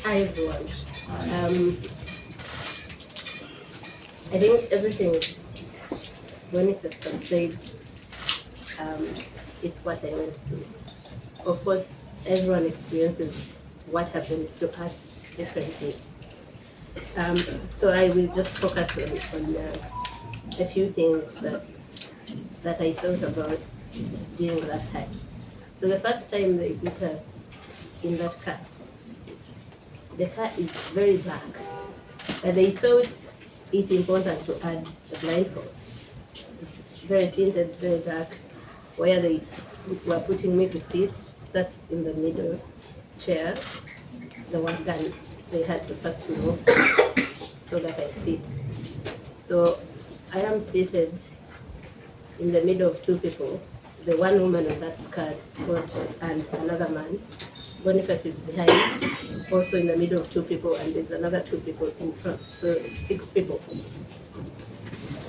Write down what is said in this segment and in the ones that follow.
Hi everyone. I think everything Boniface has said is what I went through. Of course, everyone experiences what happens to us differently. So I will just focus on a few things that I thought about during that time. So the first time they put us in that car, the car is very dark. They thought it important to add a blindfold. It's very tinted, very dark. Where they were putting me to sit, that's in the middle chair. The one guns they had to first remove so that I sit. So I am seated in the middle of two people. The one woman in that skirt and another man. Boniface is behind, also in the middle of two people, and there's another two people in front. So 6 people.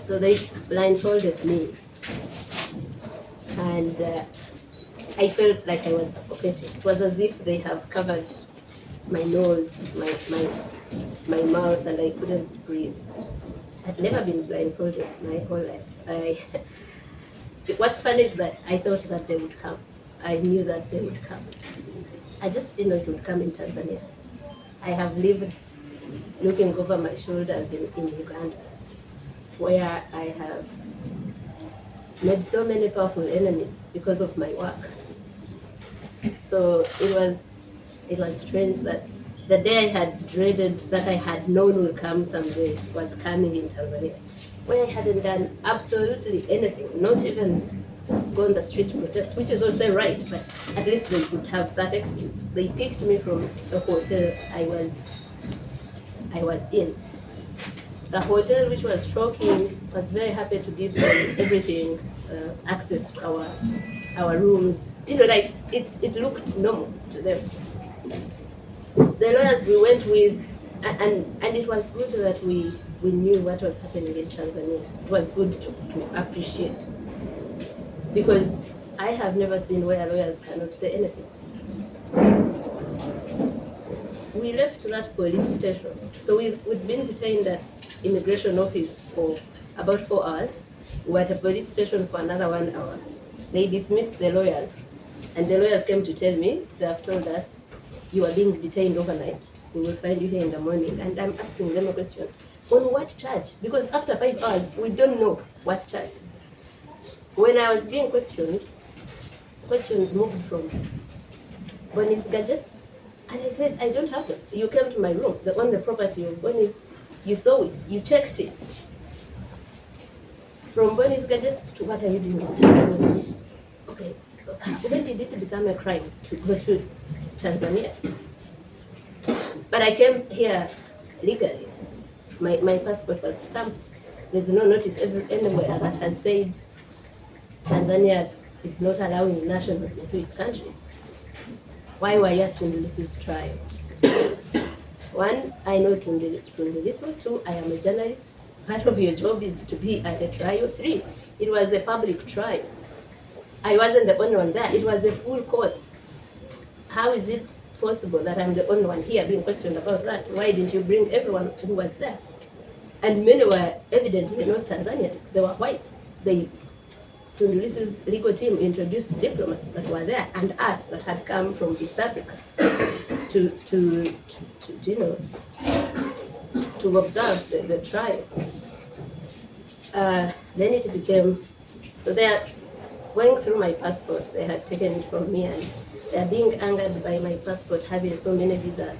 So they blindfolded me, and I felt like I was suffocating. It was as if they have covered my nose, my mouth, and I couldn't breathe. I'd never been blindfolded my whole life. What's funny is that I thought that they would come. I knew that they would come. I just didn't know it would come in Tanzania. I have lived looking over my shoulders in Uganda, where I have made so many powerful enemies because of my work. So it was strange that the day I had dreaded, that I had known would come someday, was coming in Tanzania, where I hadn't done absolutely anything, not even go on the street to protest, which is also right, but at least they would have that excuse. They picked me from the hotel I was in. The hotel, which was shocking, was very happy to give them everything, access to our rooms. Like it looked normal to them. The lawyers we went with, and it was good that we knew what was happening in Tanzania. It was good to appreciate, because I have never seen where lawyers cannot say anything. We left that police station. So we'd been detained at immigration office for about 4 hours. We were at a police station for another 1 hour. They dismissed the lawyers, and the lawyers came to tell me, they have told us, you are being detained overnight. We will find you here in the morning. And I'm asking them a question, on what charge? Because after 5 hours, we don't know what charge. When I was being questioned, questions moved from Bonnie's gadgets, and I said, I don't have them. You came to my room, on the property of Bonnie's, you saw it, you checked it. From Bonnie's gadgets to what are you doing in Tanzania? Okay, when did it become a crime to go to Tanzania? But I came here legally. My passport was stamped. There's no notice anywhere that has said Tanzania is not allowing nationals into its country. Why were you at Tundu Lissu's trial? 1, I know Tundu Lissu. 2, I am a journalist. Part of your job is to be at a trial. 3, it was a public trial. I wasn't the only one there. It was a full court. How is it possible that I'm the only one here being questioned about that? Why didn't you bring everyone who was there? And many were evidently not Tanzanians. They were whites. Tundu Lissu's legal team introduced diplomats that were there, and us that had come from East Africa to observe the trial. Then it became, so they are going through my passport. They had taken it from me, and they are being angered by my passport having so many visas.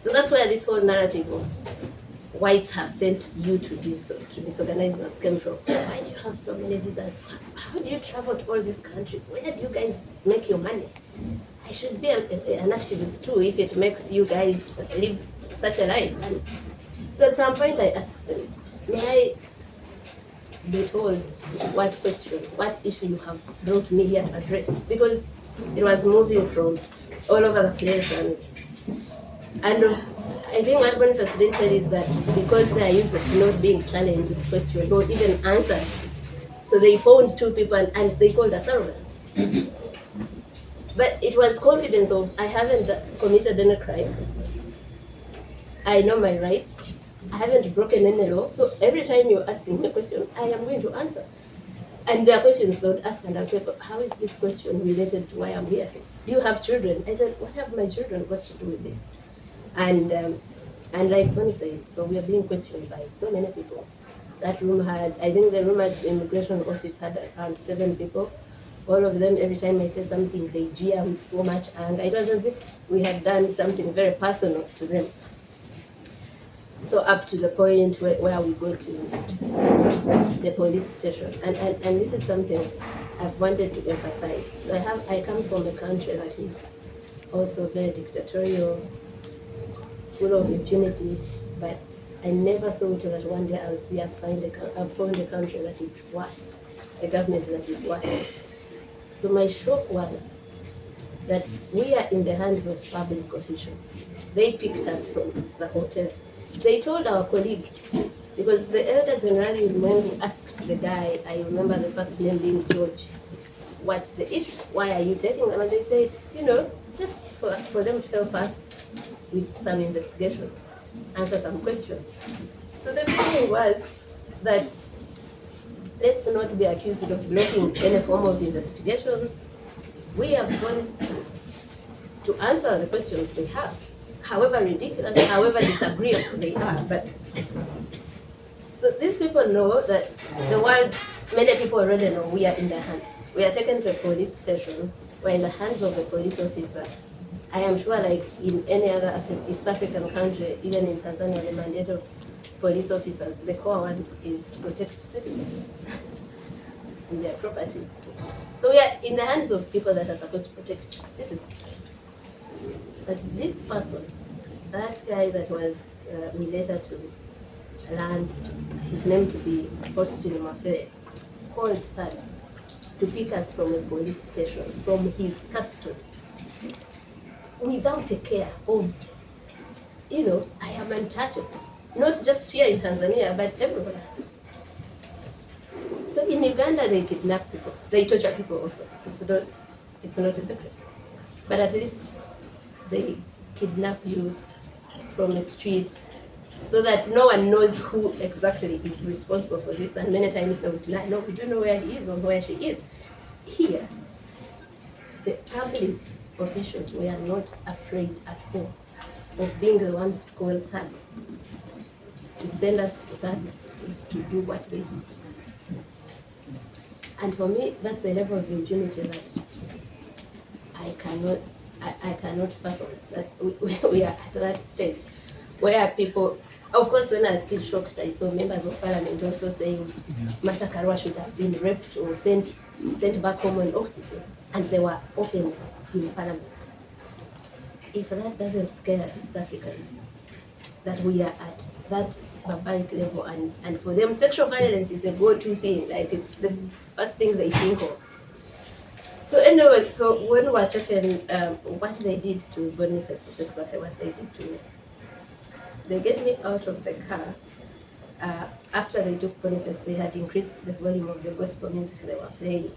So that's where this whole narrative of whites have sent you to disorganized us came from. Why do you have so many visas? How do you travel to all these countries? Where do you guys make your money? I should be an activist too if it makes you guys live such a life. And so at some point I asked them, may I be told what issue you have brought me here to address? Because it was moving from all over the place, and I think what Boniface didn't tell is that because they are used to not being challenged, questioned, or even answered, so they found 2 people and they called us arrogant. But it was confidence of, I haven't committed any crime. I know my rights. I haven't broken any law. So every time you're asking me a question, I am going to answer. And there are questions they would ask, and I'll say, but how is this question related to why I'm here? Do you have children? I said, what have my children got to do with this? And like Bonnie said, so we are being questioned by so many people. That room had, I think the room at the immigration office had around 7 people. All of them, every time I say something, they jeer with so much anger. It was as if we had done something very personal to them. So up to the point where we go to the police station. And this is something I've wanted to emphasize. So I come from a country that is also very dictatorial, full of impunity, but I never thought that one day I'll found a country that is worse, a government that is worse. So my shock was that we are in the hands of public officials. They picked us from the hotel. They told our colleagues, because the elder general, when we asked the guy, I remember the first name being George, what's the issue? Why are you taking them? And they said, just for them to help us with some investigations, answer some questions. So the feeling was that let's not be accused of blocking any form of investigations. We have gone to answer the questions they have, however ridiculous, however disagreeable they are. But so these people know that the world, many people already know we are in their hands. We are taken to a police station. We're in the hands of a police officer. I am sure, like in any other East African country, even in Tanzania, the mandate of police officers, the core one is to protect citizens and their property. So we are in the hands of people that are supposed to protect citizens. But this person, that guy that was we later to learned his name to be Faustin Mafere, called thugs to pick us from a police station, from his custody, without a care of, I am untouchable. Not just here in Tanzania, but everywhere. So in Uganda, they kidnap people. They torture people also. It's not a secret. But at least they kidnap you from the street so that no one knows who exactly is responsible for this. And many times they would lie, no, we don't know where he is or where she is. Here, the public officials were not afraid at all of being the ones to call thugs, to send us to thugs to do what they do. And for me, that's a level of impunity that I cannot fathom, that we are at that stage where people, of course, when I was still shocked, I saw members of parliament also saying Martha Karua should have been raped or sent back home on oxygen, and they were open in parliament. If that doesn't scare East Africans, that we are at that barbaric level, and for them, sexual violence is a go-to thing, like it's the first thing they think of. So anyway, so when we were talking, what they did to Boniface is exactly what they did to me. They get me out of the car. After they took Boniface, they had increased the volume of the gospel music they were playing.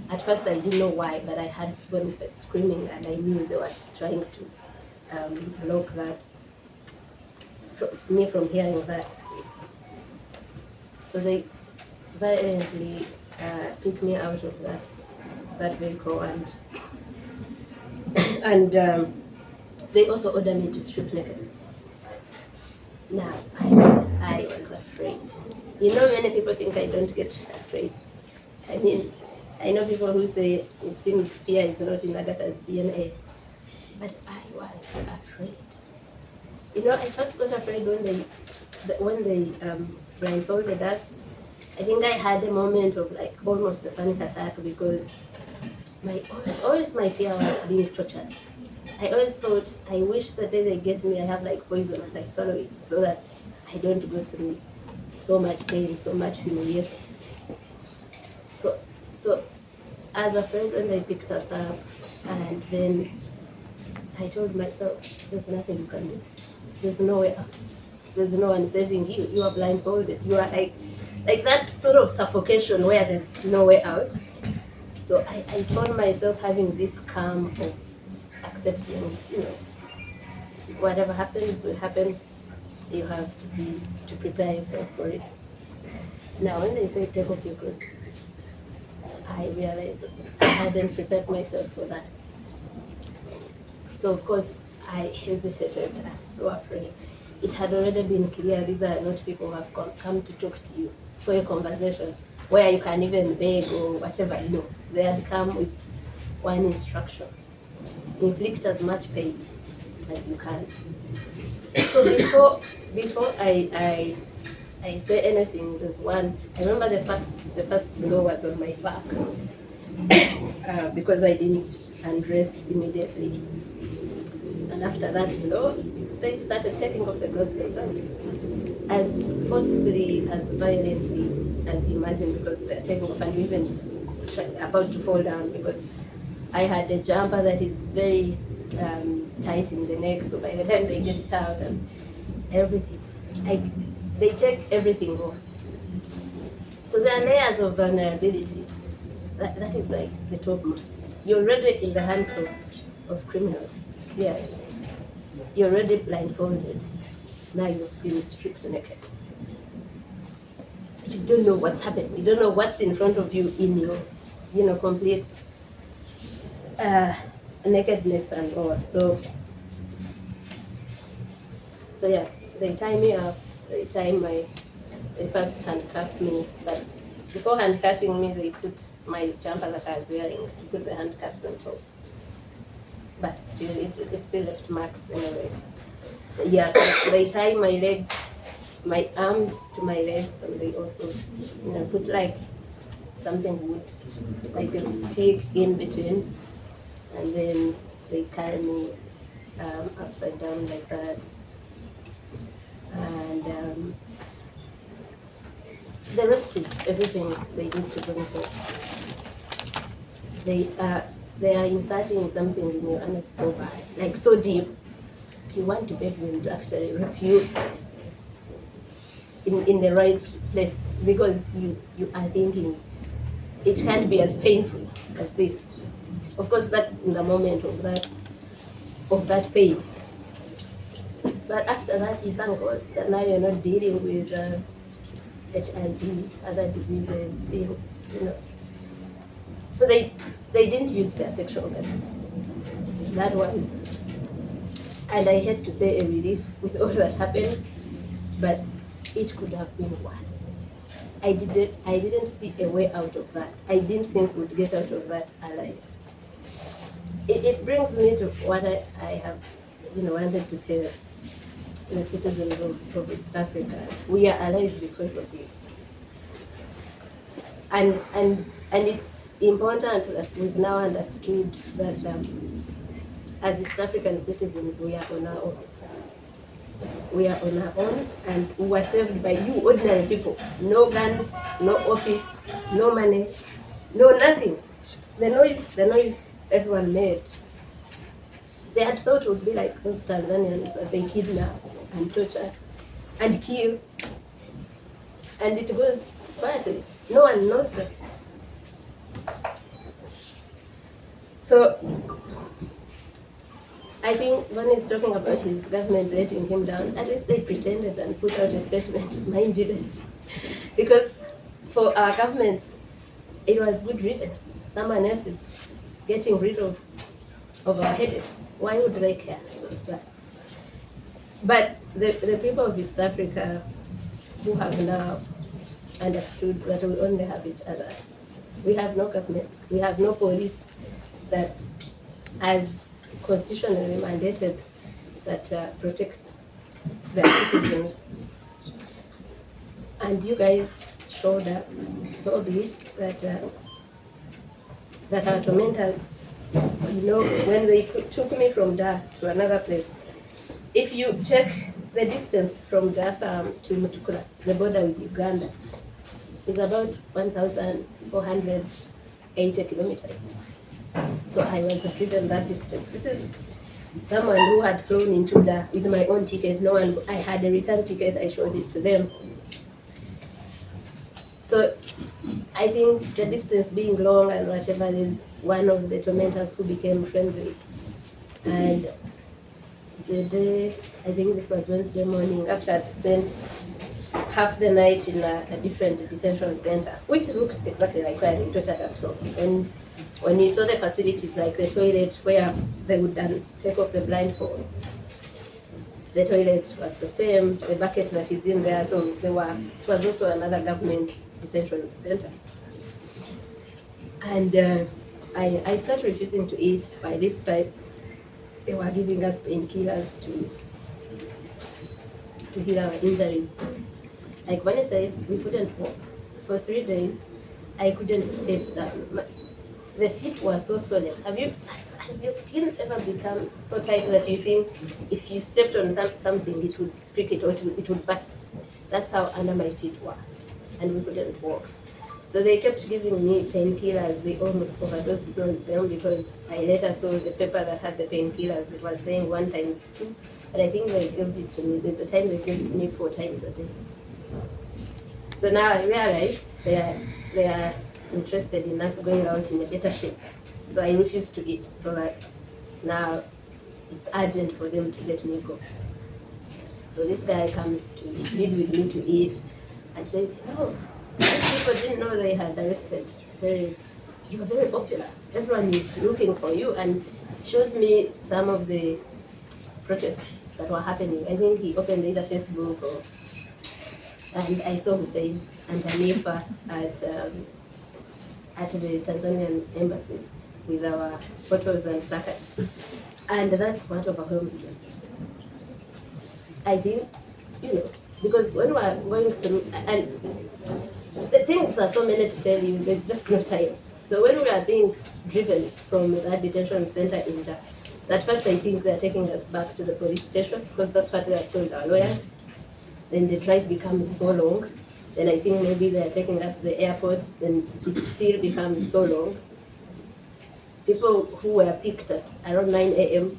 At first, I didn't know why, but I had Boniface screaming, and I knew they were trying to block that, me from hearing that. So they violently took me out of that vehicle, and they also ordered me to strip naked. Now, I was afraid. Many people think I don't get afraid. I mean, I know people who say it seems fear is not in Agatha's DNA, but I was afraid. I first got afraid when they blindfolded us. I think I had a moment of like almost a panic attack, because always my fear was being tortured. I always thought, I wish the day they get me, I have like poison and I swallow it so that I don't go through so much pain, so much humiliation. So I was afraid when they picked us up, and then I told myself, there's nothing you can do. There's no way out. There's no one saving you. You are blindfolded. You are like that sort of suffocation where there's no way out. So I found myself having this calm of accepting, whatever happens will happen. You have to prepare yourself for it. Now, when they say take off your clothes, I realized I hadn't prepared myself for that. So of course I hesitated. I'm so afraid. It had already been clear these are not people who have come to talk to you for a conversation where you can even beg or whatever. No, they had come with one instruction: inflict as much pain as you can. So before I say anything, there's one. I remember the first blow was on my back because I didn't undress immediately. And after that blow, they started taking off the clothes themselves, as forcefully, as violently as you imagine, because they're taking off and even about to fall down, because I had a jumper that is very tight in the neck, so by the time they get it out and everything, they take everything off. So there are layers of vulnerability. That is like the topmost. You're already in the hands of criminals. Yeah. You're already blindfolded. Now you've been stripped naked. You don't know what's happening. You don't know what's in front of you in your, complete nakedness and all. So yeah, they tie me up. They first handcuffed me, but before handcuffing me, they put my jumper that I was wearing, to put the handcuffs on top. But still, it still left marks anyway. Yeah, so they tie my legs, my arms to my legs, and they also, put like something wood, like a stick in between, and then they carry me upside down like that. And the rest is everything they need to bring forth. They are inserting something in you, and it's so bad, like so deep. You want to beg them to actually rip you in the right place, because you are thinking it can't be as painful as this. Of course, that's in the moment of that pain. But after that, you thank God that now you're not dealing with HIV, other diseases, So they didn't use their sexual organs. That was, and I hate to say, a relief with all that happened, but it could have been worse. I didn't see a way out of that. I didn't think we'd get out of that alive. It brings me to what I have wanted to tell the citizens of East Africa. We are alive because of it. And it's important that we've now understood that as East African citizens, we are on our own. We are on our own, and we were saved by you ordinary people. No guns, no office, no money, no nothing. The noise everyone made. They had thought it would be like those Tanzanians that they kidnap and torture and kill, and it goes quietly. No one knows them. So I think when he's talking about his government letting him down, at least they pretended and put out a statement. Mine didn't. Because for our governments, it was good riddance. Someone else is getting rid of our headaches. Why would they care about that? But the people of East Africa who have now understood that we only have each other. We have no governments. We have no police that has constitutionally mandated that protects their citizens. And you guys showed up so big that our tormentors, when they took me from Dar to another place, if you check the distance from Dar to Mutukula, the border with Uganda, is about 1,480 kilometers. So I was driven that distance. This is someone who had flown into Dar with my own ticket. I had a return ticket, I showed it to them. So I think the distance being long and whatever, is one of the tormentors who became friendly. And the day, I think this was Wednesday morning, after I'd spent half the night in a different detention center, which looked exactly like where they tortured us from. When you saw the facilities, like the toilet where they would take off the blindfold, the toilet was the same, the bucket that is in there, so it was also another government detention center. And I started refusing to eat. By this time, they were giving us painkillers to heal our injuries. Like when I said we couldn't walk for 3 days, I couldn't step down. The feet were so swollen. Has your skin ever become so tight that you think if you stepped on something, it would prick it or it would burst? That's how under my feet were, and we couldn't walk. So they kept giving me painkillers. They almost overdosed on them because I later saw the paper that had the painkillers. It was saying 1 times 2, but I think they gave it to me. There's a time they gave it me 4 times a day. So now I realize they are interested in us going out in a better shape. So I refuse to eat, so that now it's urgent for them to let me go. So this guy comes to plead with me to eat and says, no, these people didn't know they had arrested. You're very popular. Everyone is looking for you, and shows me some of the protests that were happening. I think he opened either Facebook and I saw Hussein and Hanifa at the Tanzanian embassy with our photos and placards. And that's what overwhelmed me. I think, because when we're going through, and the things are so many to tell you, there's just no time. So when we are being driven from that detention center in Ja, so at first I think they're taking us back to the police station because that's what they told our lawyers. Then the drive becomes so long. Then I think maybe they're taking us to the airport, then it still becomes so long. People who were picked at around 9 a.m.,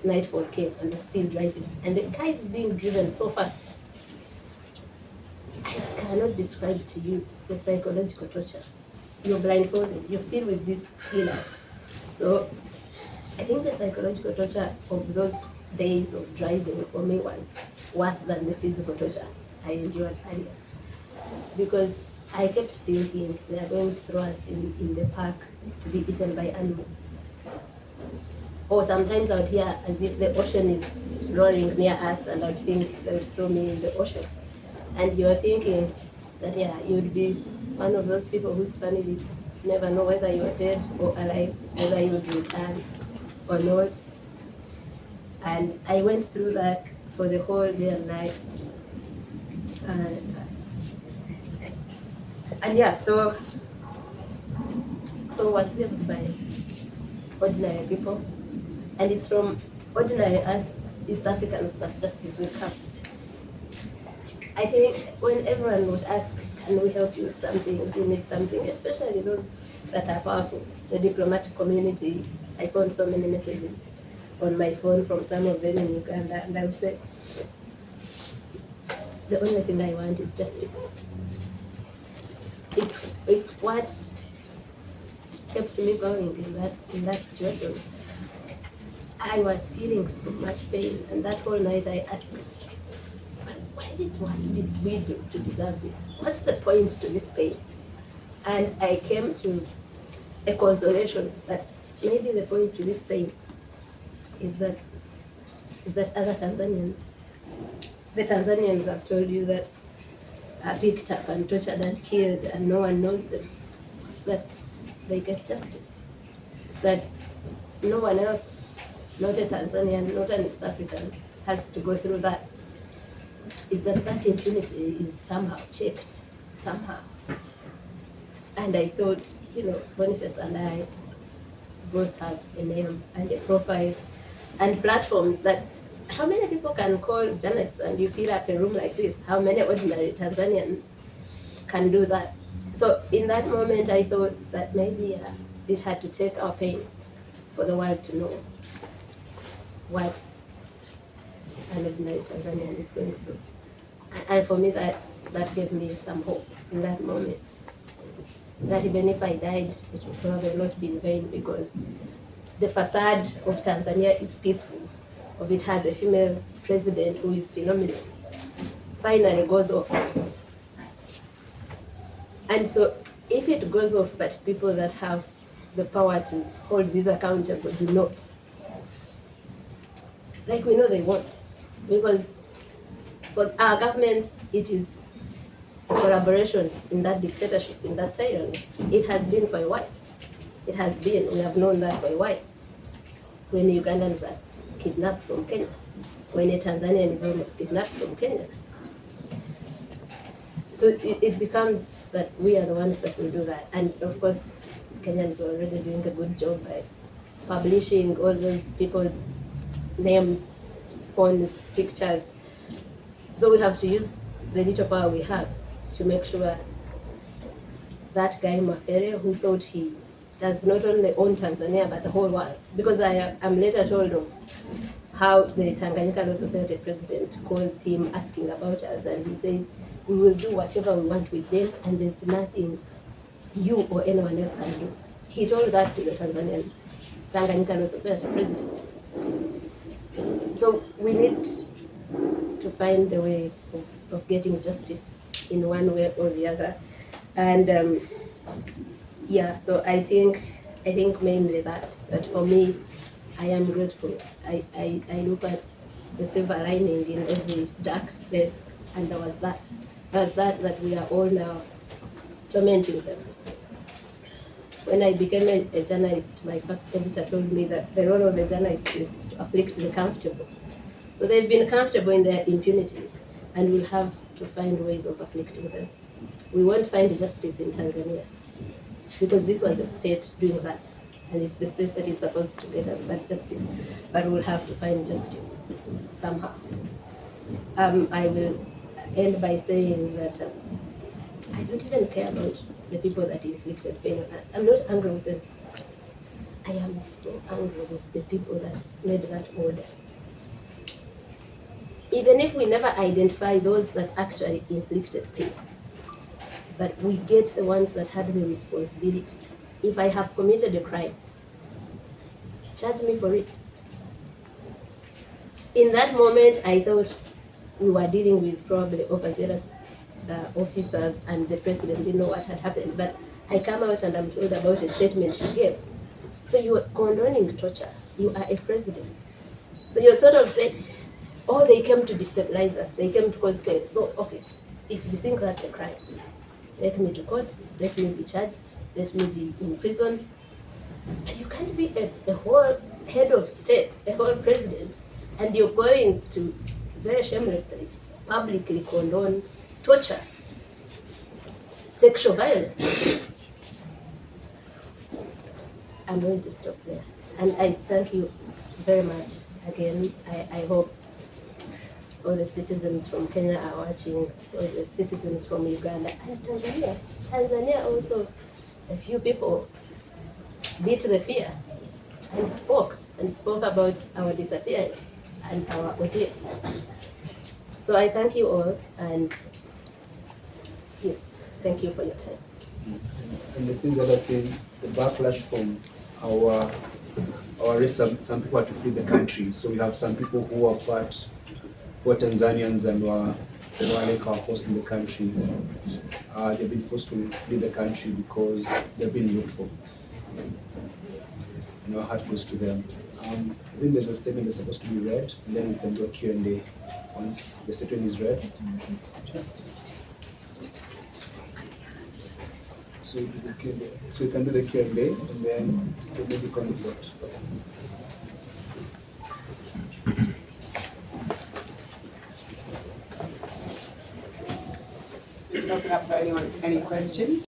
nightfall came and they're still driving. And the car is being driven so fast. I cannot describe to you the psychological torture. You're blindfolded, you're still with this healer. So I think the psychological torture of those days of driving for me was worse than the physical torture I endured earlier. Because I kept thinking they are going to throw us in the park to be eaten by animals. Or sometimes I would hear as if the ocean is roaring near us, and I would think they would throw me in the ocean. And you are thinking that, you would be one of those people whose families never know whether you are dead or alive, whether you would return or not. And I went through that for the whole day and night. So was saved by ordinary people, and it's from ordinary us East Africans that justice will come. I think when everyone would ask, can we help you with something, do you need something, especially those that are powerful, the diplomatic community, I found so many messages on my phone from some of them in Uganda, and I would say, the only thing I want is justice. It's what kept me going in that situation. I was feeling so much pain, and that whole night I asked, what did we do to deserve this? What's the point to this pain? And I came to a consolation that maybe the point to this pain is that other Tanzanians, the Tanzanians have told you that are picked up and tortured and killed and no one knows them. It's that they get justice. It's that no one else, not a Tanzanian, not an East African, has to go through that. Is that impunity is somehow checked, somehow. And I thought, Boniface and I both have a name and a profile and platforms that, how many people can call journalists and you fill up a room like this? How many ordinary Tanzanians can do that? So in that moment, I thought that maybe it had to take our pain for the world to know what an ordinary Tanzanian is going through. And for me, that gave me some hope in that moment. That even if I died, it would probably not be in vain, because the facade of Tanzania is peaceful. of it has a female president who is phenomenal, finally goes off. And so if it goes off, but people that have the power to hold these accountable do not, like we know they won't, because for our governments, it is collaboration in that dictatorship, in that tyranny. It has been for a while. It has been, we have known that for a while. When Ugandans are kidnapped from Kenya, when a Tanzanian is almost kidnapped from Kenya. So it becomes that we are the ones that will do that. And of course, Kenyans are already doing a good job by publishing all those people's names, phones, pictures. So we have to use the little power we have to make sure that guy Mafere, who thought he does not only own Tanzania but the whole world, because I am later told of how the Tanganyika Law Society president calls him asking about us, and he says, we will do whatever we want with them and there's nothing you or anyone else can do. He told that to the Tanganyika Law Society president. So we need to find a way of getting justice in one way or the other. And yeah, so I think mainly that for me, I am grateful. I look at the silver lining in every dark place, and there was that we are all now tormenting them. When I became a journalist, my first editor told me that the role of a journalist is to afflict the comfortable. So they've been comfortable in their impunity, and we'll have to find ways of afflicting them. We won't find justice in Tanzania, because this was a state doing that, and it's the state that is supposed to get us that justice, but we'll have to find justice somehow. I will end by saying that I don't even care about the people that inflicted pain on us. I'm not angry with them. I am so angry with the people that made that order. Even if we never identify those that actually inflicted pain, but we get the ones that had the responsibility. If I have committed a crime, charge me for it. In that moment, I thought we were dealing with probably overzealous officers, and the president didn't know what had happened. But I come out and I'm told about a statement she gave. So you are condoning torture. You are a president. So you're sort of saying, oh, they came to destabilize us. They came to cause chaos. So, okay, if you think that's a crime, take me to court, let me be charged, let me be in prison. You can't be a whole head of state, a whole president, and you're going to very shamelessly, publicly condone torture, sexual violence. I'm going to stop there. And I thank you very much again. I hope all the citizens from Kenya are watching, all the citizens from Uganda and Tanzania. Tanzania also, a few people beat the fear and spoke about our disappearance and our ordeal. So I thank you all, and yes, thank you for your time. And I think the other thing, the backlash from our arrest, some people had to flee the country. So we have some people who are Tanzanians and were like our host in the country. They've been forced to flee the country because they've been looked for. And our heart goes to them. I think there's a statement that's supposed to be read, and then we can do a Q&A once the statement is read. So you can do the Q&A, and then we'll maybe come to vote. So we can open up for anyone, any questions.